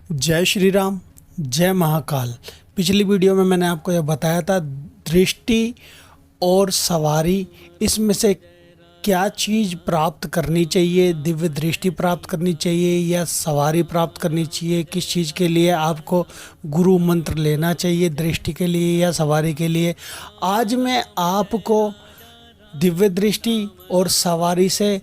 जय श्री राम, जय महाकाल। पिछली वीडियो में मैंने आपको यह बताया था दृष्टि और सवारी, इसमें से क्या चीज़ प्राप्त करनी चाहिए। दिव्य दृष्टि प्राप्त करनी चाहिए या सवारी प्राप्त करनी चाहिए। किस चीज़ के लिए आपको गुरु मंत्र लेना चाहिए, दृष्टि के लिए या सवारी के लिए। आज मैं आपको दिव्य दृष्टि और सवारी से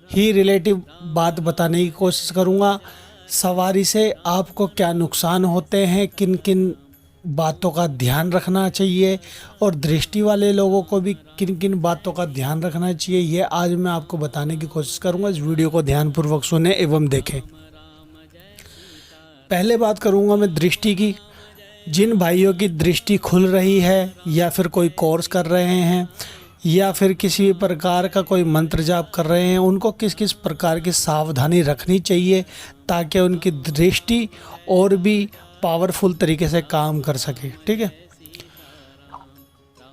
ही रिलेटिव बात बताने की कोशिश करूँगा। सवारी से आपको क्या नुकसान होते हैं, किन किन बातों का ध्यान रखना चाहिए, और दृष्टि वाले लोगों को भी किन किन बातों का ध्यान रखना चाहिए, ये आज मैं आपको बताने की कोशिश करूंगा। इस वीडियो को ध्यानपूर्वक सुने एवं देखें। पहले बात करूंगा मैं दृष्टि की। जिन भाइयों की दृष्टि खुल रही है या फिर कोई कोर्स कर रहे हैं या फिर किसी भी प्रकार का कोई मंत्र जाप कर रहे हैं, उनको किस किस प्रकार की सावधानी रखनी चाहिए ताकि उनकी दृष्टि और भी पावरफुल तरीके से काम कर सके। ठीक है,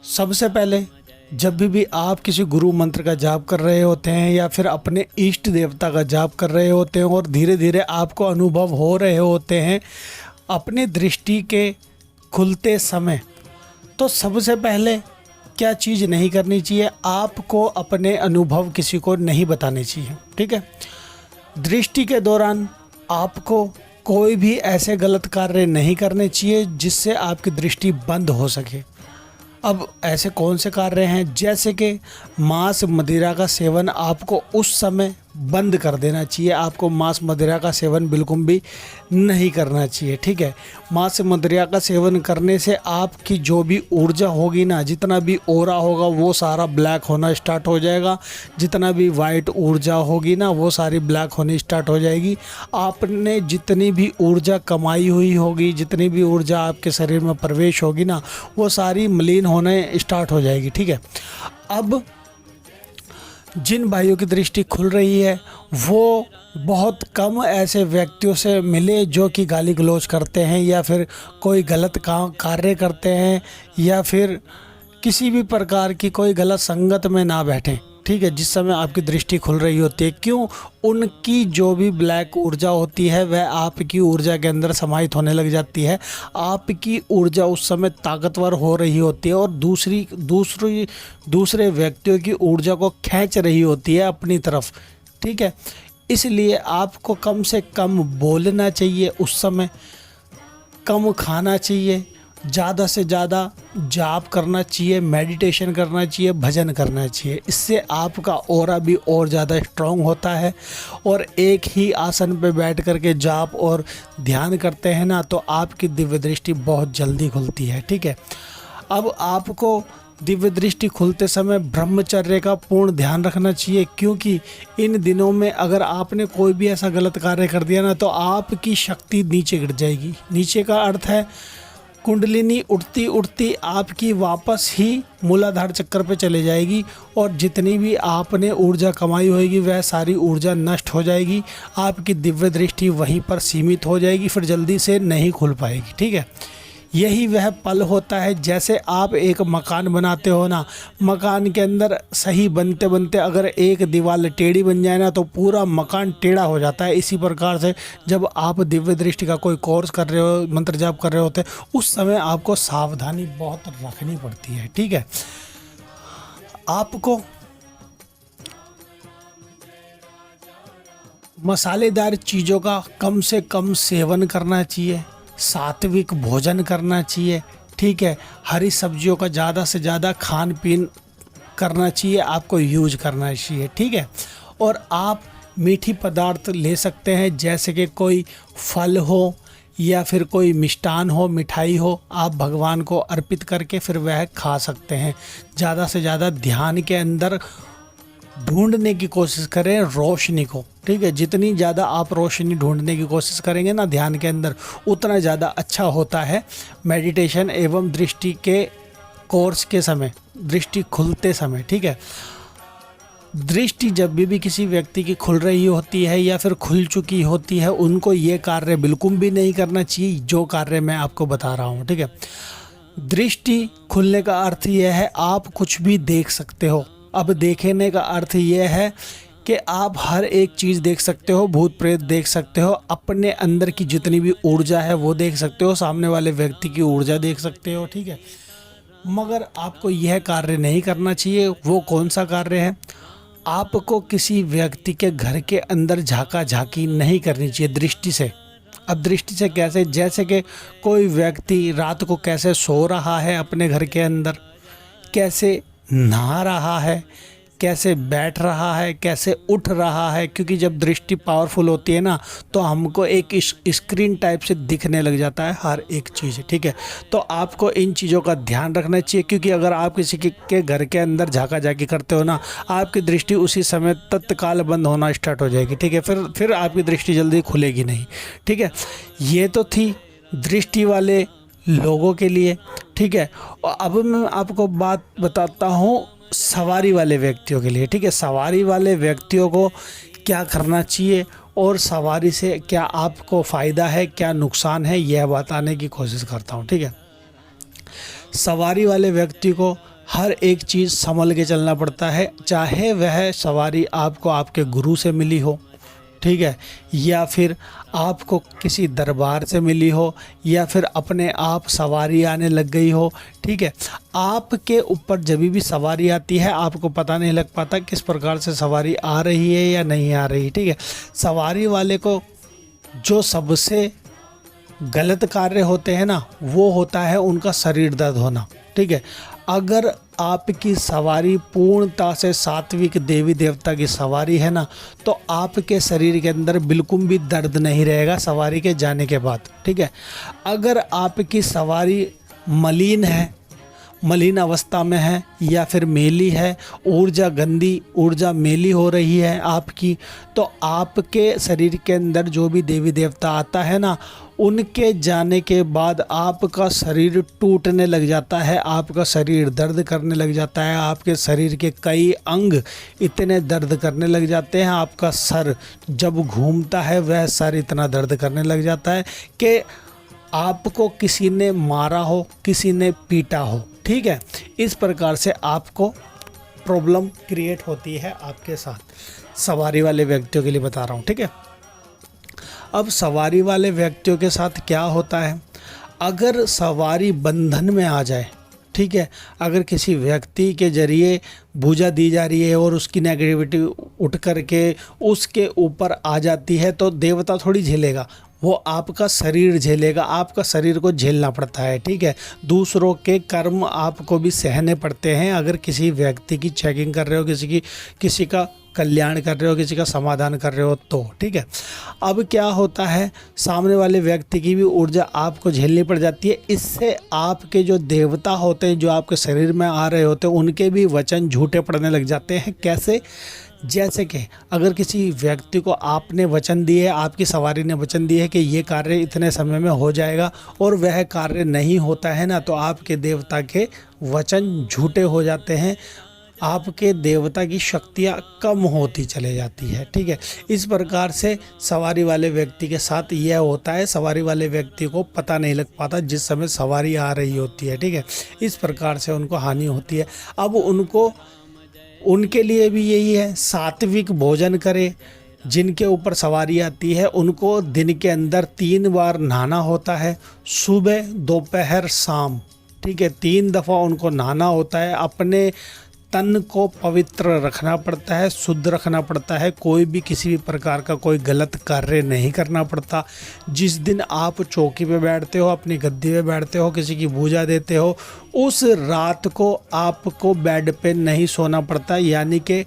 सबसे पहले जब भी आप किसी गुरु मंत्र का जाप कर रहे होते हैं या फिर अपने इष्ट देवता का जाप कर रहे होते हैं और धीरे धीरे आपको अनुभव हो रहे होते हैं अपनी दृष्टि के खुलते समय, तो सबसे पहले क्या चीज़ नहीं करनी चाहिए, आपको अपने अनुभव किसी को नहीं बताने चाहिए। ठीक है, दृष्टि के दौरान आपको कोई भी ऐसे गलत कार्य नहीं करने चाहिए जिससे आपकी दृष्टि बंद हो सके। अब ऐसे कौन से कार्य हैं, जैसे कि मांस मदिरा का सेवन आपको उस समय बंद कर देना चाहिए। आपको मांस मदिरा का सेवन बिल्कुल भी नहीं करना चाहिए। ठीक है, मांस मदिरा का सेवन करने से आपकी जो भी ऊर्जा होगी ना, जितना भी ओरा होगा वो सारा ब्लैक होना स्टार्ट हो जाएगा। जितना भी वाइट ऊर्जा होगी ना वो सारी ब्लैक होनी स्टार्ट हो जाएगी। आपने जितनी भी ऊर्जा कमाई हुई होगी, जितनी भी ऊर्जा आपके शरीर में प्रवेश होगी ना, वो सारी मलिन होने स्टार्ट हो जाएगी। ठीक है, अब जिन भाइयों की दृष्टि खुल रही है वो बहुत कम ऐसे व्यक्तियों से मिले जो कि गाली गलौज करते हैं या फिर कोई गलत कार्य करते हैं या फिर किसी भी प्रकार की कोई गलत संगत में ना बैठें। ठीक है, जिस समय आपकी दृष्टि खुल रही होती है, क्यों, उनकी जो भी ब्लैक ऊर्जा होती है वह आपकी ऊर्जा के अंदर समाहित होने लग जाती है। आपकी ऊर्जा उस समय ताकतवर हो रही होती है और दूसरे व्यक्तियों की ऊर्जा को खींच रही होती है अपनी तरफ। ठीक है, इसलिए आपको कम से कम बोलना चाहिए, उस समय कम खाना चाहिए, ज़्यादा से ज़्यादा जाप करना चाहिए, मेडिटेशन करना चाहिए, भजन करना चाहिए। इससे आपका ऑरा भी और ज़्यादा स्ट्रॉन्ग होता है। और एक ही आसन पे बैठ करके जाप और ध्यान करते हैं ना, तो आपकी दिव्य दृष्टि बहुत जल्दी खुलती है। ठीक है, अब आपको दिव्य दृष्टि खुलते समय ब्रह्मचर्य का पूर्ण ध्यान रखना चाहिए, क्योंकि इन दिनों में अगर आपने कोई भी ऐसा गलत कार्य कर दिया ना तो आपकी शक्ति नीचे गिर जाएगी। नीचे का अर्थ है कुंडलिनी उठती उठती आपकी वापस ही मूलाधार चक्कर पे चले जाएगी और जितनी भी आपने ऊर्जा कमाई होगी वह सारी ऊर्जा नष्ट हो जाएगी। आपकी दिव्य दृष्टि वहीं पर सीमित हो जाएगी, फिर जल्दी से नहीं खुल पाएगी। ठीक है, यही वह पल होता है जैसे आप एक मकान बनाते हो ना, मकान के अंदर सही बनते बनते अगर एक दीवार टेढ़ी बन जाए ना तो पूरा मकान टेढ़ा हो जाता है। इसी प्रकार से जब आप दिव्य दृष्टि का कोई कोर्स कर रहे हो, मंत्र जाप कर रहे होते हैं, उस समय आपको सावधानी बहुत रखनी पड़ती है। ठीक है, आपको मसालेदार चीज़ों का कम से कम सेवन करना चाहिए, सात्विक भोजन करना चाहिए। ठीक है, हरी सब्जियों का ज़्यादा से ज़्यादा खान पीन करना चाहिए, आपको यूज करना चाहिए। ठीक है, और आप मीठी पदार्थ ले सकते हैं, जैसे कि कोई फल हो या फिर कोई मिष्ठान हो, मिठाई हो, आप भगवान को अर्पित करके फिर वह खा सकते हैं। ज़्यादा से ज़्यादा ध्यान के अंदर ढूंढने की कोशिश करें रोशनी को। ठीक है, जितनी ज़्यादा आप रोशनी ढूंढने की कोशिश करेंगे ना ध्यान के अंदर, उतना ज़्यादा अच्छा होता है मेडिटेशन एवं दृष्टि के कोर्स के समय, दृष्टि खुलते समय। ठीक है, दृष्टि जब भी किसी व्यक्ति की खुल रही होती है या फिर खुल चुकी होती है, उनको ये कार्य बिल्कुल भी नहीं करना चाहिए जो कार्य मैं आपको बता रहा हूँ। ठीक है, दृष्टि खुलने का अर्थ यह है आप कुछ भी देख सकते हो। अब देखने का अर्थ यह है कि आप हर एक चीज़ देख सकते हो, भूत प्रेत देख सकते हो, अपने अंदर की जितनी भी ऊर्जा है वो देख सकते हो, सामने वाले व्यक्ति की ऊर्जा देख सकते हो, ठीक है। मगर आपको यह कार्य नहीं करना चाहिए। वो कौन सा कार्य है? आपको किसी व्यक्ति के घर के अंदर झाका झाकी नहीं करनी चाहिए दृष्टि से। अब दृष्टि से कैसे? जैसे कि कोई व्यक्ति रात को कैसे सो रहा है अपने घर के अंदर, कैसे नहा रहा है, कैसे बैठ रहा है, कैसे उठ रहा है, क्योंकि जब दृष्टि पावरफुल होती है ना तो हमको एक स्क्रीन टाइप से दिखने लग जाता है हर एक चीज़, ठीक है। तो आपको इन चीज़ों का ध्यान रखना चाहिए, क्योंकि अगर आप किसी के घर के अंदर झाका झाकी करते हो ना, आपकी दृष्टि उसी समय तत्काल बंद होना स्टार्ट हो जाएगी, ठीक है। फिर आपकी दृष्टि जल्दी खुलेगी नहीं, ठीक है। ये तो थी दृष्टि वाले लोगों के लिए, ठीक है। और अब मैं आपको बात बताता हूँ सवारी वाले व्यक्तियों के लिए, ठीक है। सवारी वाले व्यक्तियों को क्या करना चाहिए और सवारी से क्या आपको फ़ायदा है, क्या नुकसान है, यह बताने की कोशिश करता हूँ, ठीक है। सवारी वाले व्यक्ति को हर एक चीज़ संभल के चलना पड़ता है, चाहे वह सवारी आपको आपके गुरु से मिली हो, ठीक है, या फिर आपको किसी दरबार से मिली हो, या फिर अपने आप सवारी आने लग गई हो, ठीक है। आपके ऊपर जब भी सवारी आती है आपको पता नहीं लग पाता किस प्रकार से सवारी आ रही है या नहीं आ रही, ठीक है। सवारी वाले को जो सबसे गलत कार्य होते हैं ना, वो होता है उनका शरीर दर्द होना, ठीक है। अगर आपकी सवारी पूर्णता से सात्विक देवी देवता की सवारी है ना, तो आपके शरीर के अंदर बिल्कुल भी दर्द नहीं रहेगा सवारी के जाने के बाद, ठीक है। अगर आपकी सवारी मलिन है, मलिन अवस्था में है, या फिर मेली है, ऊर्जा गंदी, ऊर्जा मेली हो रही है आपकी, तो आपके शरीर के अंदर जो भी देवी देवता आता है ना, उनके जाने के बाद आपका शरीर टूटने लग जाता है, आपका शरीर दर्द करने लग जाता है, आपके शरीर के कई अंग इतने दर्द करने लग जाते हैं, आपका सर जब घूमता है वह सर इतना दर्द करने लग जाता है कि आपको किसी ने मारा हो, किसी ने पीटा हो, ठीक है। इस प्रकार से आपको प्रॉब्लम क्रिएट होती है आपके साथ। सवारी वाले व्यक्तियों के लिए बता रहा हूँ, ठीक है। अब सवारी वाले व्यक्तियों के साथ क्या होता है? अगर सवारी बंधन में आ जाए, ठीक है, अगर किसी व्यक्ति के जरिए पूजा दी जा रही है और उसकी नेगेटिविटी उठ करके उसके ऊपर आ जाती है, तो देवता थोड़ी झेलेगा, वो आपका शरीर झेलेगा, आपका शरीर को झेलना पड़ता है, ठीक है। दूसरों के कर्म आपको भी सहने पड़ते हैं। अगर किसी व्यक्ति की चेकिंग कर रहे हो, किसी का कल्याण कर रहे हो, किसी का समाधान कर रहे हो, तो ठीक है। अब क्या होता है, सामने वाले व्यक्ति की भी ऊर्जा आपको झेलनी पड़ जाती है। इससे आपके जो देवता होते हैं, जो आपके शरीर में आ रहे होते हैं, उनके भी वचन झूठे पड़ने लग जाते हैं। कैसे? जैसे कि अगर किसी व्यक्ति को आपने वचन दिए, आपकी सवारी ने वचन दिए है कि ये कार्य इतने समय में हो जाएगा, और वह कार्य नहीं होता है ना, तो आपके देवता के वचन झूठे हो जाते हैं, आपके देवता की शक्तियाँ कम होती चले जाती है, ठीक है। इस प्रकार से सवारी वाले व्यक्ति के साथ यह होता है। सवारी वाले व्यक्ति को पता नहीं लग पाता जिस समय सवारी आ रही होती है, ठीक है। इस प्रकार से उनको हानि होती है। अब उनके लिए भी यही है, सात्विक भोजन करें। जिनके ऊपर सवारी आती है उनको दिन के अंदर 3 बार नहाना होता है, सुबह, दोपहर, शाम, ठीक है। 3 दफ़ा उनको नहाना होता है। अपने तन को पवित्र रखना पड़ता है, शुद्ध रखना पड़ता है। कोई भी किसी भी प्रकार का कोई गलत कार्य नहीं करना पड़ता। जिस दिन आप चौकी पे बैठते हो, अपनी गद्दी पे बैठते हो, किसी की पूजा देते हो, उस रात को आपको बेड पे नहीं सोना पड़ता, यानी कि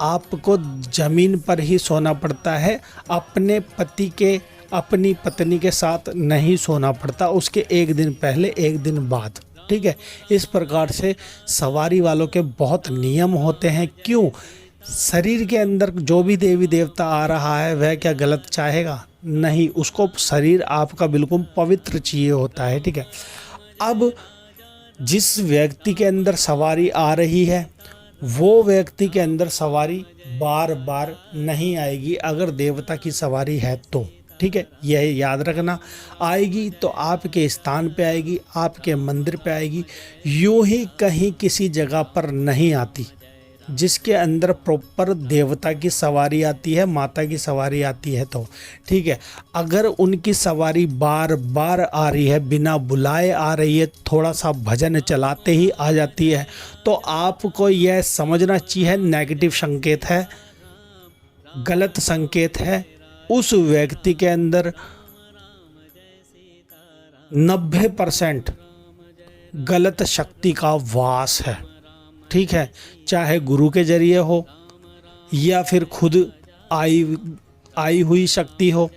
आपको ज़मीन पर ही सोना पड़ता है। अपने पति के, अपनी पत्नी के साथ नहीं सोना पड़ता, उसके 1 दिन पहले, 1 दिन बाद, ठीक है। इस प्रकार से सवारी वालों के बहुत नियम होते हैं। क्यों? शरीर के अंदर जो भी देवी देवता आ रहा है वह क्या गलत चाहेगा? नहीं, उसको शरीर आपका बिल्कुल पवित्र चाहिए होता है, ठीक है। अब जिस व्यक्ति के अंदर सवारी आ रही है वो व्यक्ति के अंदर सवारी बार बार नहीं आएगी, अगर देवता की सवारी है तो, ठीक है। यह याद रखना, आएगी तो आपके स्थान पे आएगी, आपके मंदिर पे आएगी, यूं ही कहीं किसी जगह पर नहीं आती, जिसके अंदर प्रॉपर देवता की सवारी आती है, माता की सवारी आती है, तो ठीक है। अगर उनकी सवारी बार बार आ रही है, बिना बुलाए आ रही है, थोड़ा सा भजन चलाते ही आ जाती है, तो आपको यह समझना चाहिए नेगेटिव संकेत है, गलत संकेत है। उस व्यक्ति के अंदर 90% गलत शक्ति का वास है, ठीक है। चाहे गुरु के जरिए हो या फिर खुद आई हुई शक्ति हो,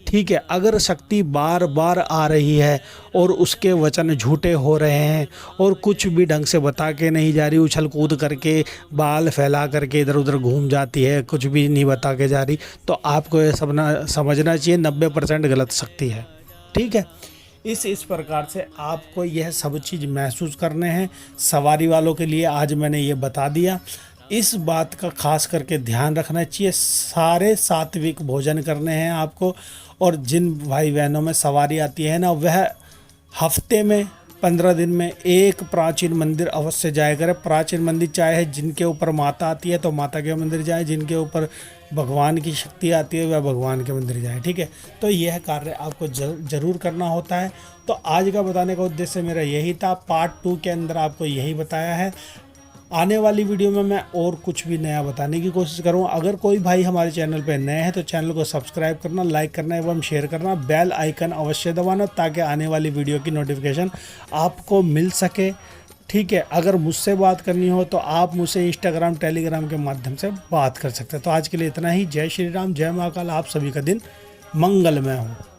ठीक है। अगर शक्ति बार बार आ रही है और उसके वचन झूठे हो रहे हैं और कुछ भी ढंग से बता के नहीं जा रही, उछल कूद करके बाल फैला करके इधर उधर घूम जाती है, कुछ भी नहीं बता के जा रही, तो आपको ये समझना चाहिए 90% गलत शक्ति है, ठीक है। इस प्रकार से आपको यह सब चीज़ महसूस करने हैं। सवारी वालों के लिए आज मैंने ये बता दिया। इस बात का खास करके ध्यान रखना चाहिए, सारे सात्विक भोजन करने हैं आपको। और जिन भाई बहनों में सवारी आती है ना, वह हफ्ते में 15 दिन में एक प्राचीन मंदिर अवश्य जाया करें। प्राचीन मंदिर चाहे जिनके ऊपर माता आती है तो माता के मंदिर जाए, जिनके ऊपर भगवान की शक्ति आती है वह भगवान के मंदिर जाए, ठीक है। तो यह कार्य आपको जरूर करना होता है। तो आज का बताने का उद्देश्य मेरा यही था। पार्ट 2 के अंदर आपको यही बताया है। आने वाली वीडियो में मैं और कुछ भी नया बताने की कोशिश करूँगा। अगर कोई भाई हमारे चैनल पर नए हैं तो चैनल को सब्सक्राइब करना, लाइक करना एवं शेयर करना, बेल आइकन अवश्य दबाना, ताकि आने वाली वीडियो की नोटिफिकेशन आपको मिल सके, ठीक है। अगर मुझसे बात करनी हो तो आप मुझसे इंस्टाग्राम, टेलीग्राम के माध्यम से बात कर सकते हैं। तो आज के लिए इतना ही। जय श्री राम, जय महाकाल। आप सभी का दिन मंगलमय हो।